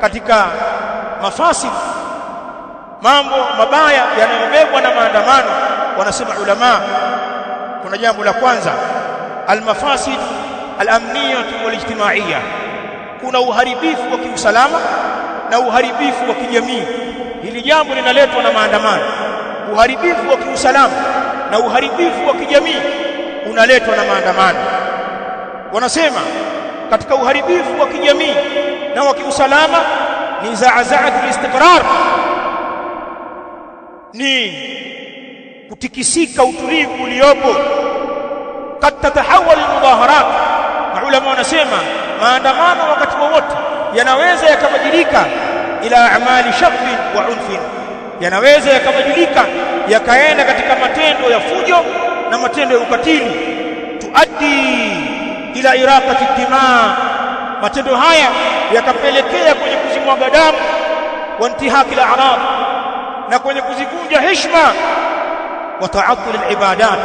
katika mafasid, mambo mabaya yanayobebwa na maandamano, wanasema ulama, kuna jambo la kwanza, almafasid alamniyah walijtimaiyah, kuna uharibifu wa kiusalama na uharibifu wa kijamii. Hili jambo linaletwa na maandamano. Uharibifu wa kiusalama na uharibifu wa kijamii unaletwa na maandamano. Wanasema katika uharibifu wa kijamii na wa kiusalama ni za'za'atul istiqrar, ni kutikisika utulivu uliopo. Kad tatahawal almudaharat, maulama wanasema maandamano wakati wowote yanaweza yakabadilika ila amali shaqbin wa unfin, yanaweza yakabadilika yakaenda katika matendo ya fujo na matendo ya ukatili, tuaddi ila iraqati dimaa, matendo haya yakapelekea kwenye kuzimwaga damu, wa intihaki al-a'rad, na kwenye kuzivunja heshima, wa ta'attul al-ibadat,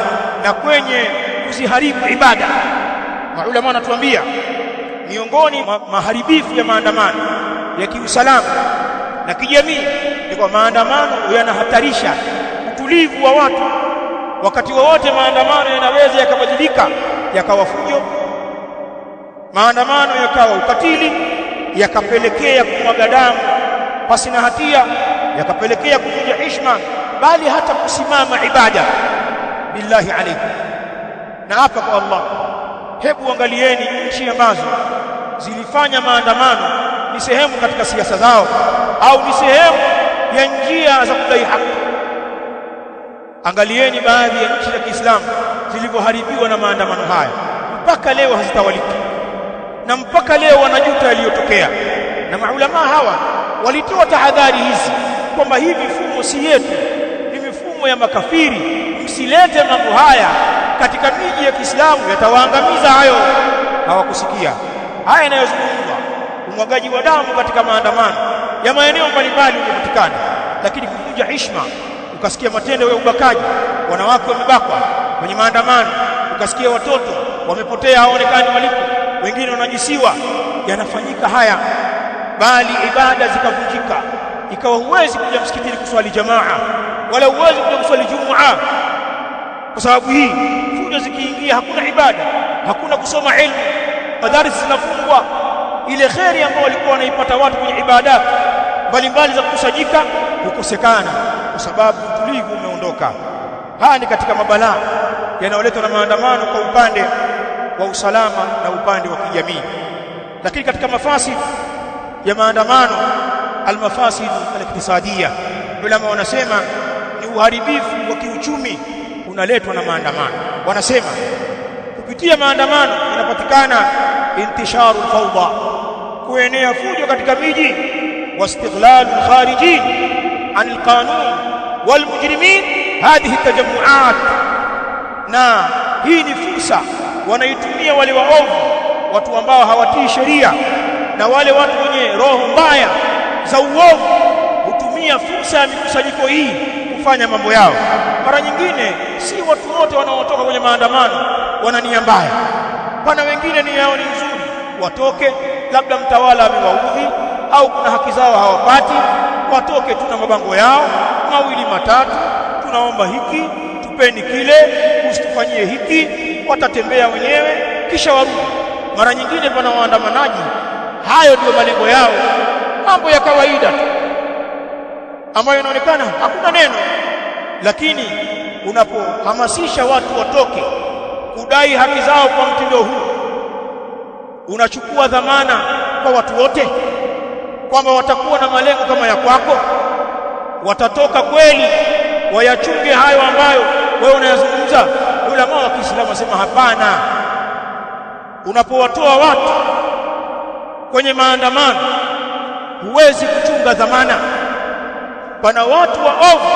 na kwenye kuziharibu ibada. Maulama wanatuambia miongoni mwa maharibifu ya maandamano ya kiusalama na kijamii ni kwa maandamano yanahatarisha utulivu wa watu. Wakati wowote maandamano yanaweza yakabadilika yakawa fujo, maandamano yakawa ukatili, yakapelekea kumwaga damu pasi na hatia, yakapelekea kuvunja heshima, bali hata kusimama ibada. Billahi alaykum, na hapa kwa Allah, hebu angalieni nchi ambazo zilifanya maandamano ni sehemu katika siasa zao au ni sehemu ya njia za kudai haki. Angalieni baadhi ya nchi za Kiislamu zilivyoharibiwa na maandamano haya, mpaka leo hazitawaliki na mpaka leo wanajuta yaliyotokea. Na maulama hawa walitoa tahadhari hizi kwamba hii mifumo si yetu, ni mifumo ya makafiri, msilete mambo haya katika miji ya Kiislamu, yatawaangamiza hayo. Hawakusikia haya yanayozungumzwa, umwagaji wa damu katika maandamano ya maeneo mbalimbali umepatikana, lakini kuvunja heshima, ukasikia matendo ya ubakaji, wanawake wamebakwa kwenye maandamano, ukasikia watoto wamepotea hawaonekani walipo, wengine wanajisiwa, yanafanyika haya, bali ibada zikavunjika, ikawa huwezi kuja msikitini kuswali jamaa wala huwezi kuja kuswali Jumaa. Kwa sababu hii fujo zikiingia, hakuna ibada, hakuna kusoma ilmu, madarasa zinafungwa, ile kheri ambayo walikuwa wanaipata watu kwenye ibada mbalimbali za kukusanyika hukosekana, kwa sababu utulivu umeondoka. Haya ni katika mabalaa yanayoletwa na maandamano kwa upande wa usalama na upande wa kijamii. Lakini katika mafasid ya maandamano, almafasid aliktisadia, ulama wanasema ni uharibifu wa kiuchumi unaletwa na maandamano. Wanasema kupitia maandamano inapatikana intisharu fawda, kuenea fujo katika miji, wastighlalu kharijin an alqanun walmujrimin hadhihi tajammuat, na hii ni fursa wanaitumia wale waovu, watu ambao hawatii sheria, na wale watu wenye roho mbaya za uovu hutumia fursa ya mikusanyiko hii kufanya mambo yao. Mara nyingine si watu wote wanaotoka kwenye maandamano wana nia mbaya, pana wengine nia yao ni nzuri, watoke, labda mtawala amewaudhi au kuna haki zao hawapati, watoke tu na mabango yao mawili matatu, tunaomba hiki, tupeni kile, usitufanyie hiki, watatembea wenyewe kisha warudi. Mara nyingine pana waandamanaji, hayo ndio malengo yao, mambo ya kawaida tu ambayo inaonekana hakuna neno, lakini unapohamasisha watu watoke kudai haki zao kwa mtindo huu, unachukua dhamana kwa watu wote kwamba watakuwa na malengo kama ya kwako, watatoka kweli wayachunge hayo ambayo wewe unayazungumza. Ulama wa Kiislamu wasema hapana. Unapowatoa watu kwenye maandamano huwezi kuchunga dhamana. Pana watu waovu,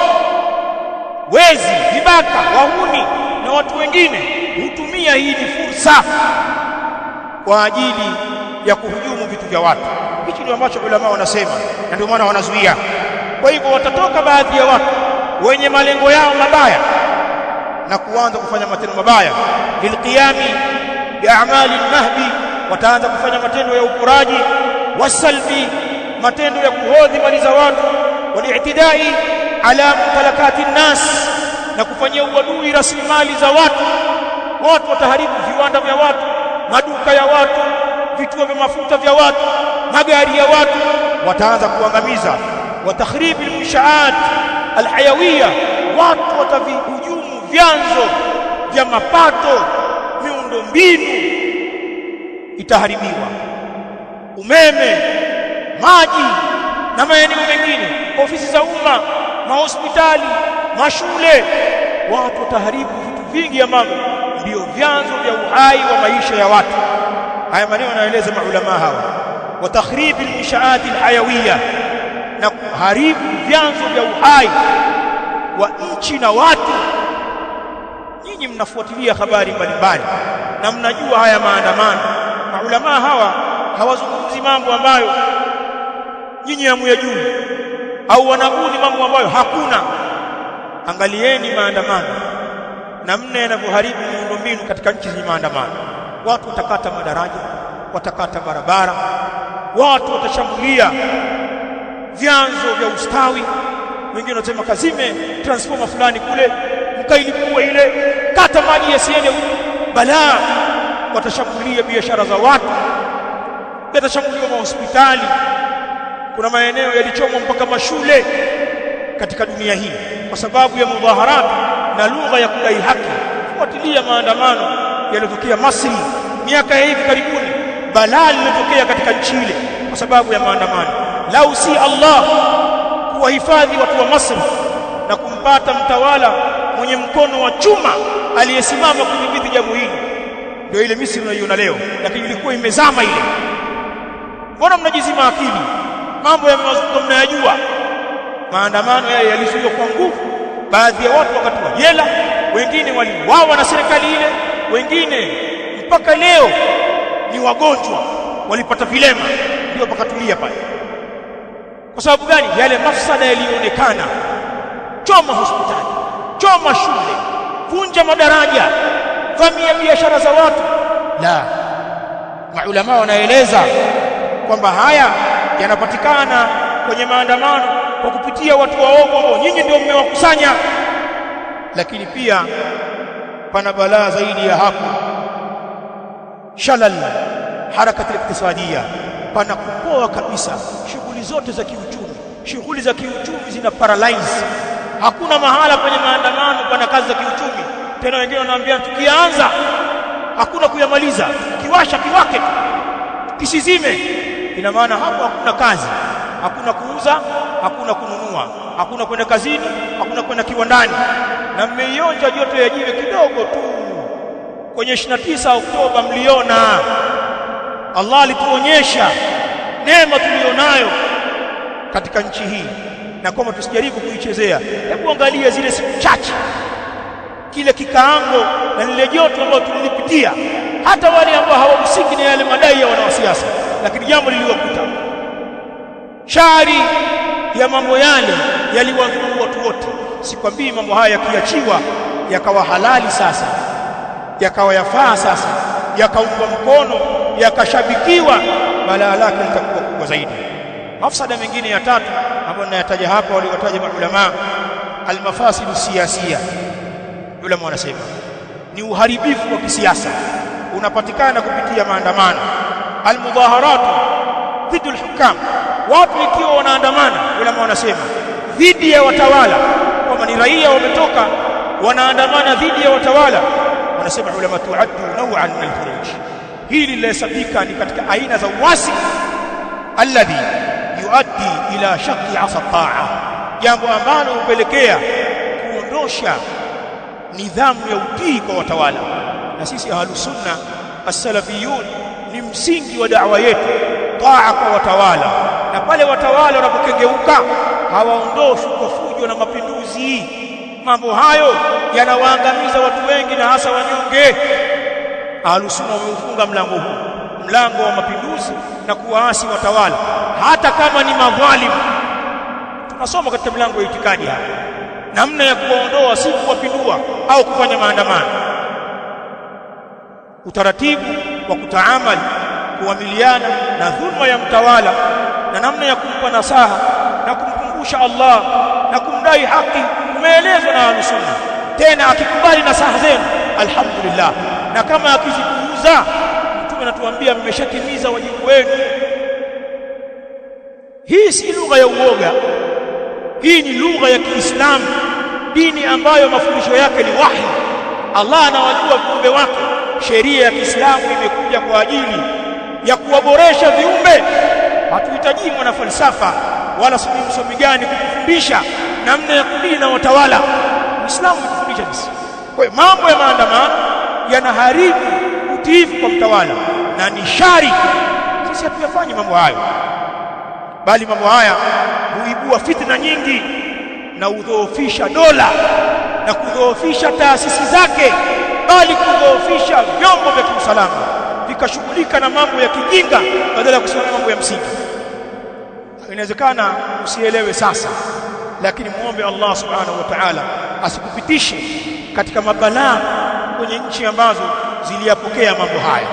wezi, vibaka, wahuni na watu wengine hutumia hii ni fursa kwa ajili ya kuhujumu vitu vya watu. Hicho ndio ambacho ulama wanasema, na ndio maana wanazuia. Kwa hivyo watatoka baadhi ya watu wenye malengo yao mabaya na kuanza kufanya matendo mabaya, lilqiyami bi'amali nahbi, wataanza kufanya matendo ya uporaji, wasalbi, matendo ya kuhodhi mali za watu, wali'tidai ala mumtalakati nnas, na kufanyia uadui rasilimali za watu. Watu wataharibu viwanda vya watu, maduka ya watu, vituo vya mafuta vya watu, magari ya watu, wataanza kuangamiza. Wa takhribi almunshaat alhayawiya, watu watavihujumu vyanzo vya mapato, miundombinu itaharibiwa, umeme, maji na maeneo mengine, ofisi za umma, mahospitali, mashule. Watu wataharibu vitu vingi ambavyo ndio vyanzo vya uhai wa maisha ya watu. Haya maneno yanaeleza maulama hawa. Wa takhribi almunshaat alhayawiya, na kuharibu vyanzo vya uhai wa nchi na watu. Nyinyi mnafuatilia habari mbalimbali na mnajua haya maandamano. Maulama hawa hawazungumzi mambo ambayo nyinyi hamuyajui, au wanabuni mambo ambayo hakuna. Angalieni maandamano namna yanavyoharibu miundombinu katika nchi zenye maandamano. Watu watakata madaraja, watakata barabara, watu watashambulia vyanzo vya ustawi. Wengine wanasema kazime transformer fulani kule, mkailipua ile, kata maji yasiende huko. Balaa. Watashambulia biashara za watu, yatashambuliwa mahospitali. Kuna maeneo yalichomwa mpaka mashule katika dunia hii kwa sababu ya mudhaharat na lugha ya kudai haki. Fuatilia maandamano yaliyotokea Misri miaka hivi karibuni. Balaa lilitokea katika nchi ile kwa sababu ya maandamano. Lau si Allah kuwahifadhi watu wa Misri na kumpata mtawala mwenye mkono wa chuma aliyesimama kudhibiti jambo hili, ndio ile Misri unaiona leo, lakini ilikuwa imezama ile. Mbona mnajizima akili? Mambo ya mazungumzo mnayajua. Maandamano yale yalizuiwa kwa nguvu, baadhi ya watu wakatoa jela, wengine waliuawa na serikali ile, wengine mpaka leo ni wagonjwa, walipata vilema, ndio pakatulia pale. Kwa sababu gani? Yale mafsada yalionekana. Choma hospitali, choma shule, vunja madaraja, vamia biashara za watu. La, maulama wanaeleza kwamba haya yanapatikana kwenye maandamano kwa kupitia watu waovu ambao nyinyi ndio mmewakusanya. Lakini pia pana balaa zaidi ya hapo, shalal harakati iktisadia, pana kupoa kabisa shughuli zote za kiuchumi. Shughuli za kiuchumi zina paralyze. Hakuna mahala kwenye maandamano pana kazi za kiuchumi tena. Wengine wanaambia tukianza hakuna kuyamaliza, kiwasha kiwake kisizime. Ina maana hapo hakuna kazi, hakuna kuuza, hakuna kununua, hakuna kwenda kazini, hakuna kwenda kiwandani. Na mmeionja joto ya jiwe kidogo tu kwenye 29 Oktoba. Mliona Allah alituonyesha neema tulionayo katika nchi hii na kwamba tusijaribu kuichezea. Hebu angalia zile siku chache, kile kikaango na lile joto ambalo tulilipitia, hata wale ambao hawahusiki na yale madai ya wanasiasa, lakini jambo liliwakuta. Shari ya mambo yale yaliwadhuru watu wote. Sikwambii mambo haya yakiachiwa yakawa halali sasa, yakawa yafaa sasa, yakaungwa mkono, yakashabikiwa, balaa lake litakuwa kubwa zaidi. Mafsada mengine ya tatu ambayo ninayataja hapa, waliwataja maulama, almafasidu siyasia. Ulama wanasema ni uharibifu wa kisiasa unapatikana kupitia maandamano. Almudhaharatu dhidi alhukam, watu ikiwa wanaandamana, ulama wanasema dhidi ya watawala, kama ni raia wametoka wanaandamana dhidi ya watawala, wanasema ulama tuaddu naw'an min alkhuruj. Hili linahesabika ni katika aina za uasi alladhi yuaddi ila shaqi asa taa, jambo ambalo hupelekea kuondosha nidhamu ya utii kwa watawala. Na sisi ahlus sunna as-salafiyun ni msingi wa da'wa yetu taa kwa watawala, na pale watawala wanapokengeuka hawaondoshwi kwa fujo na mapinduzi. Mambo hayo yanawaangamiza watu wengi na hasa wanyonge. Ahlus sunna wameufunga mlango huu, mlango wa mapinduzi na kuwaasi watawala, hata kama ni madhalimu. Tunasoma katika mlango wa itikadi hapa namna ya kuwaondoa, si kuwapindua au kufanya maandamano. Utaratibu wa kutaamali, kuamiliana na dhulma ya mtawala na namna ya kumpa nasaha na kumkumbusha Allah na kumdai haki umeelezwa na Ahlus-Sunnah. Tena akikubali nasaha zenu alhamdulillah, na kama akizipuuza Mtume anatuambia mmeshatimiza wajibu wenu. Hii si lugha ya uoga, hii ni lugha ya Kiislamu, dini ambayo mafundisho yake ni wahi. Allah anawajua viumbe wake. Sheria ya Kiislamu imekuja kwa ajili ya kuwaboresha viumbe. Hatuhitaji mwana falsafa wala msomi gani kufundisha namna ya kudili na watawala. Uislamu unafundisha sisi. Kwa hiyo mambo ya maandamano yanaharibu utiifu kwa mtawala na ni shari. Sisi hatuyafanyi mambo hayo, bali mambo haya huibua fitna nyingi na udhoofisha dola na kudhoofisha taasisi zake, bali kudhoofisha vyombo vya kiusalama vikashughulika na mambo ya kijinga badala ya kusimamia mambo ya msingi. Inawezekana usielewe sasa, lakini muombe Allah subhanahu wa ta'ala asikupitishe katika mabalaa kwenye nchi ambazo ziliyapokea mambo haya.